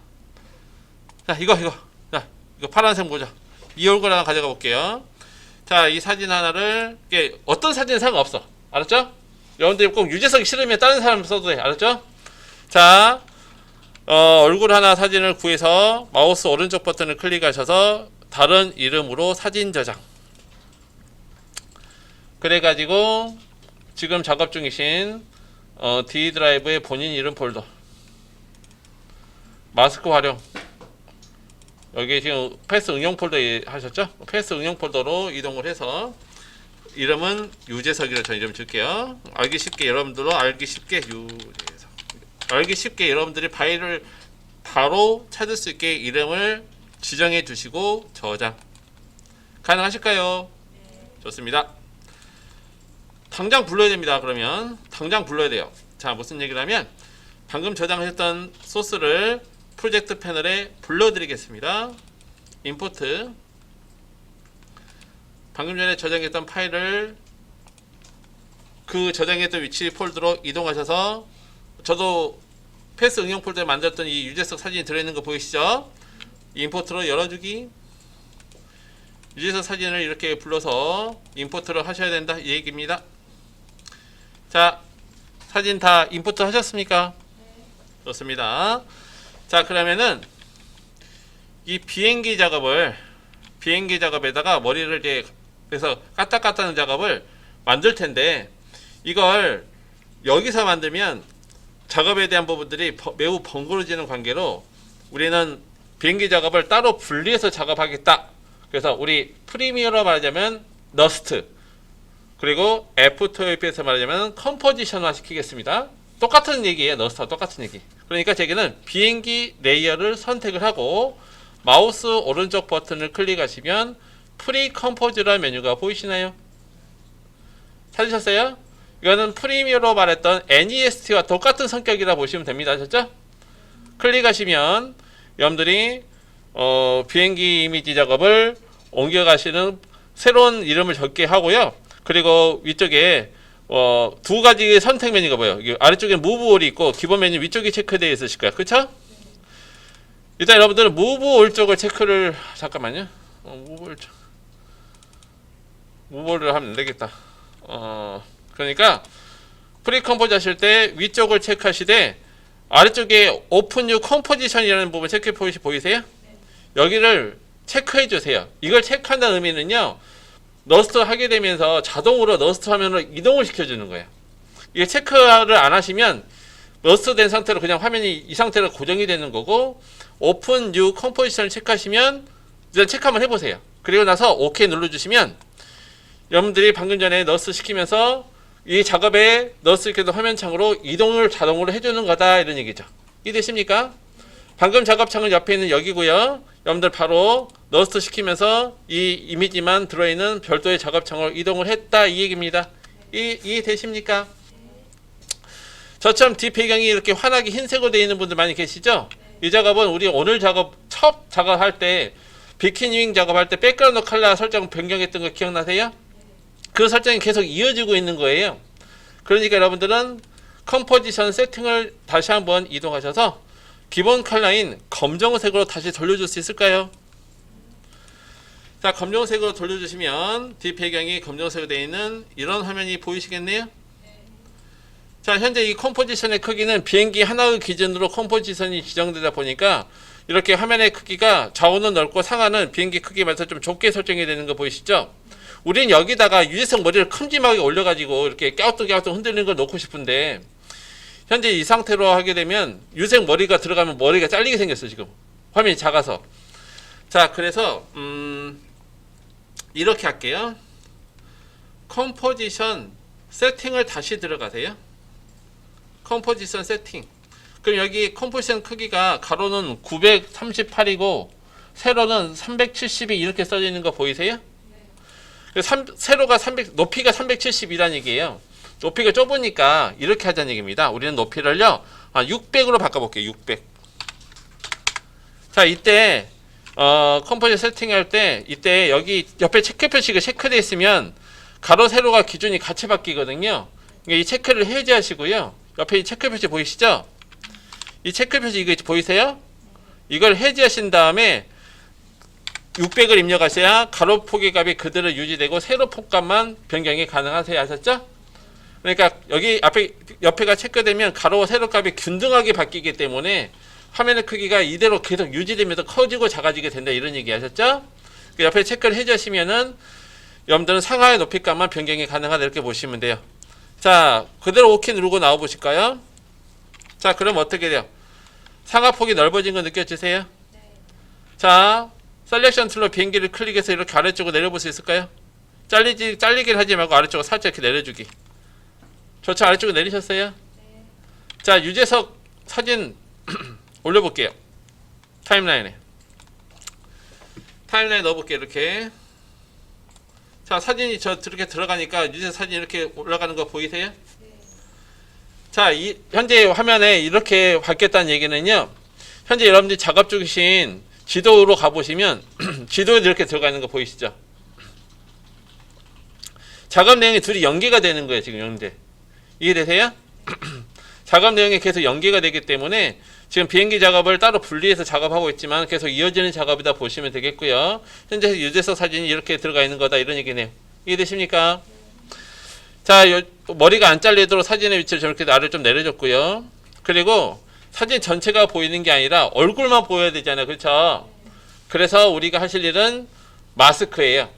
자, 이거. 자, 이거 파란색 모자. 이 얼굴 하나 가져가 볼게요. 자, 이 사진 하나를, 이게 어떤 사진은 상관없어. 알았죠? 여러분들이 꼭 유재석이 싫으면 다른 사람 써도 돼. 알았죠? 자, 얼굴 하나 사진을 구해서 마우스 오른쪽 버튼을 클릭하셔서 다른 이름으로 사진 저장. 그래가지고 지금 작업 중이신 D 드라이브의 본인 이름 폴더. 마스크 활용. 여기 지금 패스 응용 폴더 하셨죠? 패스 응용 폴더로 이동을 해서 이름은 유재석이라고 저 이름 줄게요. 알기 쉽게 여러분들로 알기 쉽게 유재석. 알기 쉽게 여러분들이 파일을 바로 찾을 수 있게 이름을 지정해 주시고 저장. 가능하실까요? 좋습니다. 당장 불러야 됩니다. 그러면 당장 불러야 돼요. 자, 무슨 얘기를 하면 방금 저장하셨던 소스를 프로젝트 패널에 불러드리겠습니다. 임포트. 방금 전에 저장했던 파일을 그 저장했던 위치 폴더로 이동하셔서, 저도 패스 응용 폴더에 만들었던 이 유재석 사진이 들어있는 거 보이시죠? 임포트로 열어주기. 유재석 사진을 이렇게 불러서 임포트를 하셔야 된다, 이 얘기입니다. 자, 사진 다 임포트 하셨습니까? 좋습니다. 자, 그러면은 이 비행기 작업에다가 머리를 이제 그래서 까딱까딱하는 작업을 만들 텐데, 이걸 여기서 만들면 작업에 대한 부분들이 매우 번거로워지는 관계로 우리는 비행기 작업을 따로 분리해서 작업하겠다. 그래서 우리 프리미어로 말하자면 너스트, 그리고 애프터에프에서 말하자면 컴포지션화 시키겠습니다. 똑같은 얘기예요. 너스트와 똑같은 얘기. 그러니까 제게는 비행기 레이어를 선택을 하고 마우스 오른쪽 버튼을 클릭하시면 프리 컴포즈라는 메뉴가 보이시나요? 찾으셨어요? 이거는 프리미어로 말했던 NEST와 똑같은 성격이라 보시면 됩니다. 아셨죠? 클릭하시면 여러분들이 비행기 이미지 작업을 옮겨가시는 새로운 이름을 적게 하고요. 그리고 위쪽에 두 가지 선택 메뉴가 보여요. 아래쪽에 무브 올이 있고 기본 메뉴 위쪽에 체크되어 있으실 거예요. 그렇죠? 일단 여러분들은 무브 올 쪽을 체크를, 잠깐만요. 무브 올 쪽. 무브 올을 하면 안 되겠다. 그러니까 프리 컴포즈 하실 때 위쪽을 체크하시되 아래쪽에 오픈 뉴 컴포지션이라는 부분 체크 포인트 보이세요? 여기를 체크해 주세요. 이걸 체크한다는 의미는요, 너스트 하게 되면서 자동으로 너스트 화면으로 이동을 시켜주는 거예요. 이게 체크를 안 하시면 너스트 된 상태로 그냥 화면이 이 상태로 고정이 되는 거고, 오픈 뉴 컴포지션을 체크하시면 일단 체크 한번 해보세요. 그리고 나서 OK 눌러주시면 여러분들이 방금 전에 너스트 시키면서 이 작업에 너스트 시켜도 화면창으로 이동을 자동으로 해주는 거다, 이런 얘기죠. 이해되십니까? 방금 작업창은 옆에 있는 여기고요. 여러분들 바로 너스트 시키면서 이 이미지만 들어있는 별도의 작업창으로 이동을 했다, 이 얘기입니다. 이해되십니까? 저처럼 뒷배경이 이렇게 환하게 흰색으로 되어 있는 분들 많이 계시죠? 이 작업은 우리 오늘 첫 작업할 때, 비키니윙 작업할 때 백그라운드 컬러 설정 변경했던 거 기억나세요? 그 설정이 계속 이어지고 있는 거예요. 그러니까 여러분들은 컴포지션 세팅을 다시 한번 이동하셔서 기본 컬러인 검정색으로 다시 돌려줄 수 있을까요? 자, 검정색으로 돌려주시면 뒷배경이 검정색으로 되어 있는 이런 화면이 보이시겠네요? 자, 현재 이 컴포지션의 크기는 비행기 하나의 기준으로 컴포지션이 지정되다 보니까 이렇게 화면의 크기가 좌우는 넓고 상하는 비행기 크기에 맞춰서 좀 좁게 설정이 되는 거 보이시죠? 우린 여기다가 유재석 머리를 큼지막하게 올려가지고 이렇게 깨우뚱깨우뚱 흔들리는 걸 놓고 싶은데, 현재 이 상태로 하게 되면 유재석 머리가 들어가면 머리가 잘리게 생겼어요. 지금 화면이 작아서. 자, 그래서 이렇게 할게요. 컴포지션 세팅을 다시 들어가세요. 컴포지션 세팅. 그럼 여기 컴포지션 크기가 가로는 938이고 세로는 372 이렇게 써져 있는 거 보이세요? 세로가 300, 높이가 372라는 얘기예요. 높이가 좁으니까 이렇게 하자는 얘기입니다. 우리는 높이를요, 600으로 바꿔볼게요. 600. 자, 이때 컴포즈 세팅할 때 이때 여기 옆에 체크 표시가 체크되어 있으면 가로 세로가 기준이 같이 바뀌거든요. 그러니까 이 체크를 해제하시고요. 옆에 이 체크 표시 보이시죠? 이 체크 표시 이거 보이세요? 이걸 해제하신 다음에 600을 입력하셔야 가로 포개값이 그대로 유지되고 세로 폭값만 변경이 가능하세요. 아셨죠? 그러니까 여기 옆에가 체크되면 가로 세로 값이 균등하게 바뀌기 때문에 화면의 크기가 이대로 계속 유지되면서 커지고 작아지게 된다 이런 얘기 하셨죠? 옆에 체크를 해주시면은 여러분들은 상하의 높이 값만 변경이 가능하다 이렇게 보시면 돼요. 자, 그대로 OK 누르고 나와 보실까요? 자, 그럼 어떻게 돼요? 상하폭이 넓어진 거 느껴지세요? 자, 셀렉션 툴로 비행기를 클릭해서 이렇게 아래쪽으로 내려볼 수 있을까요? 잘리기를 하지 말고 아래쪽으로 살짝 이렇게 내려주기. 좋죠? 아래쪽으로 내리셨어요? 자, 유재석 사진 올려볼게요. 타임라인에 넣어볼게요. 이렇게. 자, 사진이 이렇게 들어가니까 유재석 사진 이렇게 올라가는 거 보이세요? 자, 현재 화면에 이렇게 바뀌었다는 얘기는요. 현재 여러분들이 작업 중이신 지도로 가보시면 지도에 이렇게 들어가 있는 거 보이시죠? 작업 내용이 둘이 연계가 되는 거예요. 지금 현재. 이해되세요? 작업 내용이 계속 연계가 되기 때문에 지금 비행기 작업을 따로 분리해서 작업하고 있지만 계속 이어지는 작업이다 보시면 되겠고요. 현재 유재석 사진이 이렇게 들어가 있는 거다 이런 얘기네요. 이해되십니까? 자, 머리가 안 잘리도록 사진의 위치를 저렇게 아래로 좀 내려줬고요. 그리고 사진 전체가 보이는 게 아니라 얼굴만 보여야 되잖아요. 그렇죠? 그래서 우리가 하실 일은 마스크예요.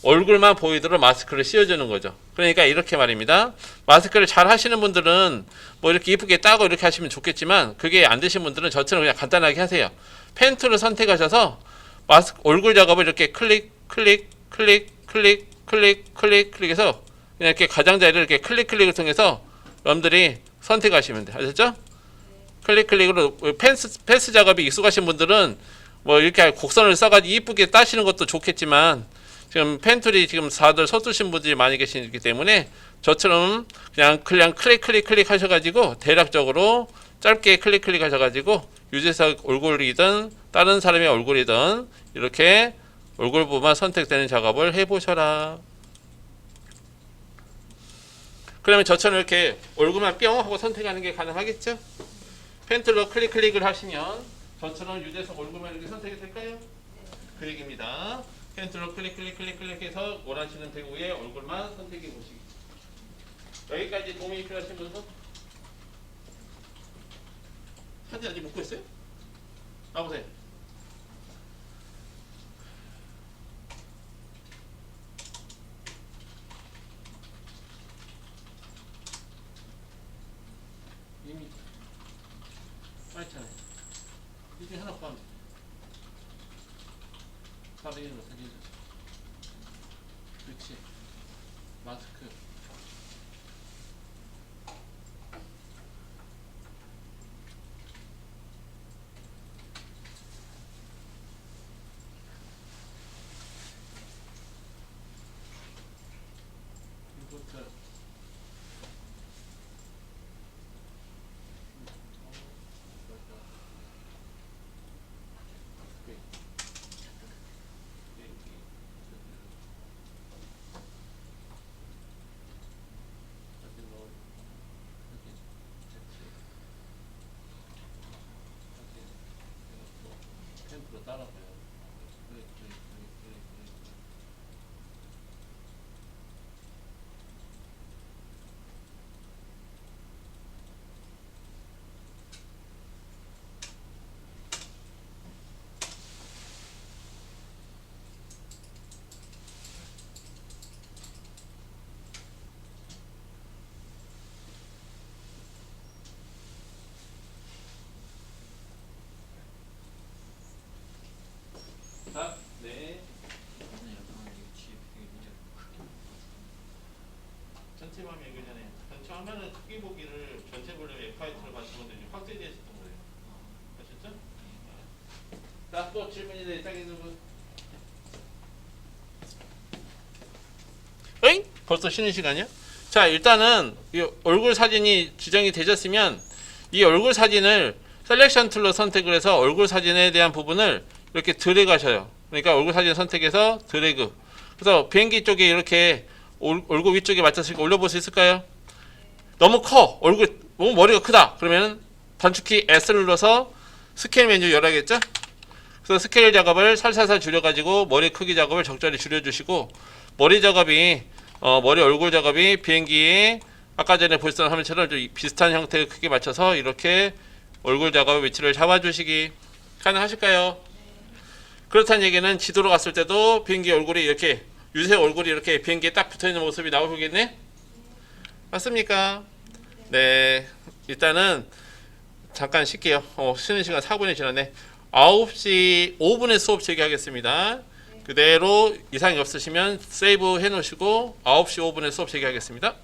얼굴만 보이도록 마스크를 씌워주는 거죠. 그러니까 이렇게 말입니다. 마스크를 잘 하시는 분들은 뭐 이렇게 이쁘게 따고 이렇게 하시면 좋겠지만 그게 안 되신 분들은 저처럼 그냥 간단하게 하세요. 펜 툴을 선택하셔서 얼굴 작업을 이렇게 클릭 클릭해서 그냥 이렇게 가장자리를 이렇게 클릭을 통해서 여러분들이 선택하시면 돼요. 아셨죠? 클릭으로 패스 작업이 익숙하신 분들은 뭐 이렇게 곡선을 써가지고 이쁘게 따시는 것도 좋겠지만 지금 펜툴이 지금 다들 서투신 분들이 많이 계시기 때문에 저처럼 그냥 클릭 하셔가지고 대략적으로 짧게 클릭 하셔가지고 유재석 얼굴이든 다른 사람의 얼굴이든 이렇게 얼굴 부분만 선택되는 작업을 해보셔라. 그러면 저처럼 이렇게 얼굴만 뿅 하고 선택하는 게 가능하겠죠? 펜툴로 클릭을 하시면 저처럼 유재석 얼굴만 이렇게 선택이 될까요? 그 얘기입니다. 펜툴로 클릭해서 원하시는 배우의 얼굴만 선택해 보시기. 여기까지 도움이 필요하신 분은 사진 아직 못 구했어요? 나보세요. 이미 많잖아요. 이 중에 하나 구하면 돼. 사진으로 그렇지. 마스크. 이것도 템프로 따라가요. 자, 네. 전체 화면 얘기잖아요. 전체 화면은 크기 보기를 전체 볼륨 F8로 맞추면 이제 확대되어 있었던 거예요. 아셨죠? 자, 또 질문이 네, 딱 있는 분. 에잉? 벌써 쉬는 시간이야? 자, 일단은 이 얼굴 사진이 지정이 되셨으면 이 얼굴 사진을 셀렉션 툴로 선택을 해서 얼굴 사진에 대한 부분을 이렇게 드래그 하셔요. 그러니까 얼굴 사진 선택해서 드래그. 그래서 비행기 쪽에 이렇게 얼굴 위쪽에 맞춰서 올려볼 수 있을까요? 너무 커. 얼굴 너무 머리가 크다. 그러면 단축키 S를 눌러서 스케일 메뉴 열어야겠죠? 그래서 스케일 작업을 살살살 줄여가지고 머리 크기 작업을 적절히 줄여주시고 머리 작업이 머리 얼굴 작업이 비행기에 아까 전에 보셨던 화면처럼 좀 비슷한 형태의 크기 맞춰서 이렇게 얼굴 작업 위치를 잡아주시기 가능하실까요? 그렇다는 얘기는 지도로 갔을 때도 비행기 얼굴이 이렇게 유세 얼굴이 이렇게 비행기에 딱 붙어있는 모습이 나오겠네? 맞습니까? 네, 일단은 잠깐 쉴게요. 쉬는 시간 4분이 지났네. 9시 5분에 수업 재개하겠습니다. 그대로 이상이 없으시면 세이브 해놓으시고 9시 5분에 수업 재개하겠습니다.